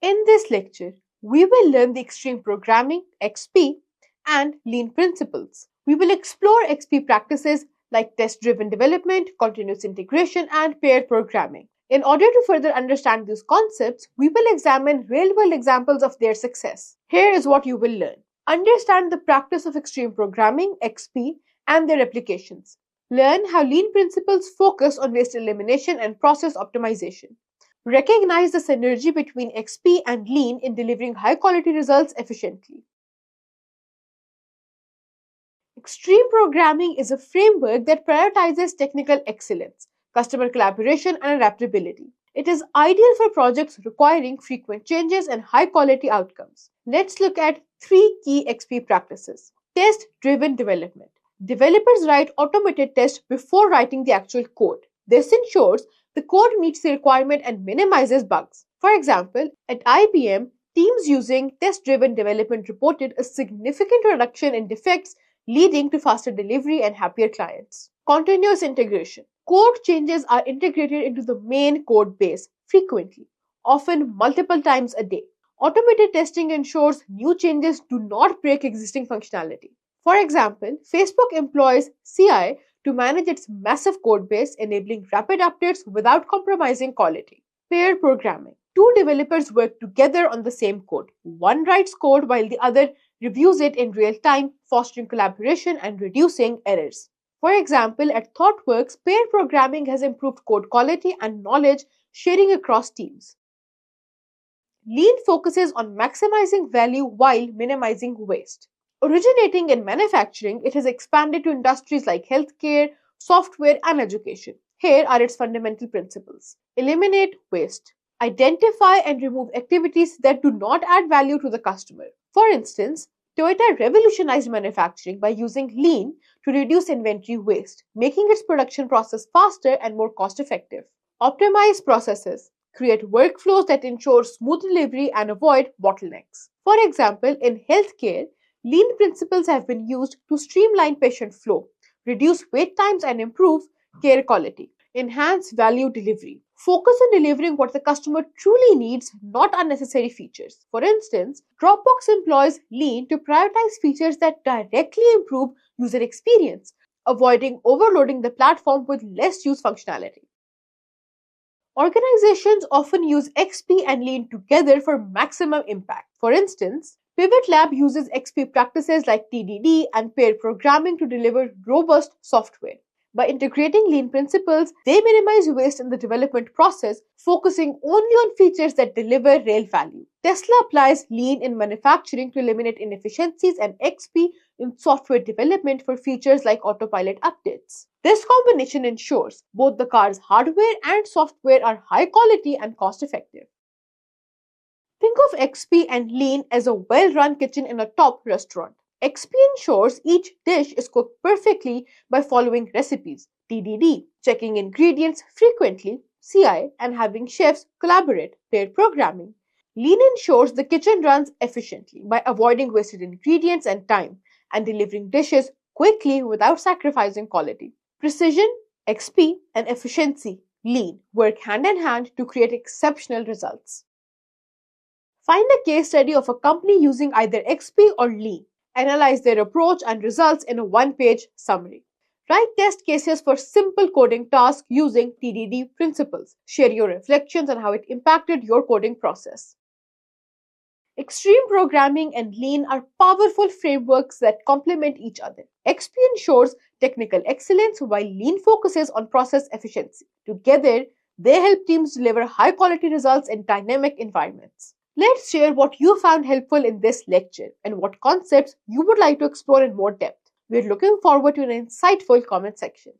In this lecture, we will learn the extreme programming, XP, and lean principles. We will explore XP practices like test-driven development, continuous integration, and paired programming. In order to further understand these concepts, we will examine real-world examples of their success. Here is what you will learn. Understand the practice of extreme programming, XP, and their applications. Learn how lean principles focus on waste elimination and process optimization. Recognize the synergy between XP and lean in delivering high-quality results efficiently. Extreme programming is a framework that prioritizes technical excellence, customer collaboration, and adaptability. It is ideal for projects requiring frequent changes and high-quality outcomes. Let's look at 3 key XP practices. Test-driven development. Developers write automated tests before writing the actual code. This ensures the code meets the requirement and minimizes bugs. For example, at IBM, teams using test-driven development reported a significant reduction in defects, leading to faster delivery and happier clients. Continuous integration. Code changes are integrated into the main code base frequently, often multiple times a day. Automated testing ensures new changes do not break existing functionality. For example, Facebook employs CI to manage its massive code base, enabling rapid updates without compromising quality. Pair programming. 2 developers work together on the same code. One writes code while the other reviews it in real time, fostering collaboration and reducing errors. For example, at ThoughtWorks, pair programming has improved code quality and knowledge sharing across teams. Lean focuses on maximizing value while minimizing waste. Originating in manufacturing, it has expanded to industries like healthcare, software, and education. Here are its fundamental principles. Eliminate waste. Identify and remove activities that do not add value to the customer. For instance, Toyota revolutionized manufacturing by using lean to reduce inventory waste, making its production process faster and more cost-effective. Optimize processes. Create workflows that ensure smooth delivery and avoid bottlenecks. For example, in healthcare, lean principles have been used to streamline patient flow, reduce wait times, and improve care quality. Enhance value delivery. Focus on delivering what the customer truly needs, not unnecessary features. For instance, Dropbox employs lean to prioritize features that directly improve user experience, avoiding overloading the platform with less use functionality. Organizations often use XP and lean together for maximum impact. For instance, Pivot Lab uses XP practices like TDD and pair programming to deliver robust software. By integrating lean principles, they minimize waste in the development process, focusing only on features that deliver real value. Tesla applies lean in manufacturing to eliminate inefficiencies and XP in software development for features like autopilot updates. This combination ensures both the car's hardware and software are high quality and cost effective. Think of XP and lean as a well-run kitchen in a top restaurant. XP ensures each dish is cooked perfectly by following recipes, TDD, checking ingredients frequently, CI, and having chefs collaborate, paired programming. Lean ensures the kitchen runs efficiently by avoiding wasted ingredients and time, and delivering dishes quickly without sacrificing quality. Precision, XP, and efficiency, lean, work hand in hand to create exceptional results. Find a case study of a company using either XP or lean. Analyze their approach and results in a one-page summary. Write test cases for simple coding tasks using TDD principles. Share your reflections on how it impacted your coding process. Extreme programming and lean are powerful frameworks that complement each other. XP ensures technical excellence while lean focuses on process efficiency. Together, they help teams deliver high-quality results in dynamic environments. Let's share what you found helpful in this lecture and what concepts you would like to explore in more depth. We're looking forward to an insightful comment section.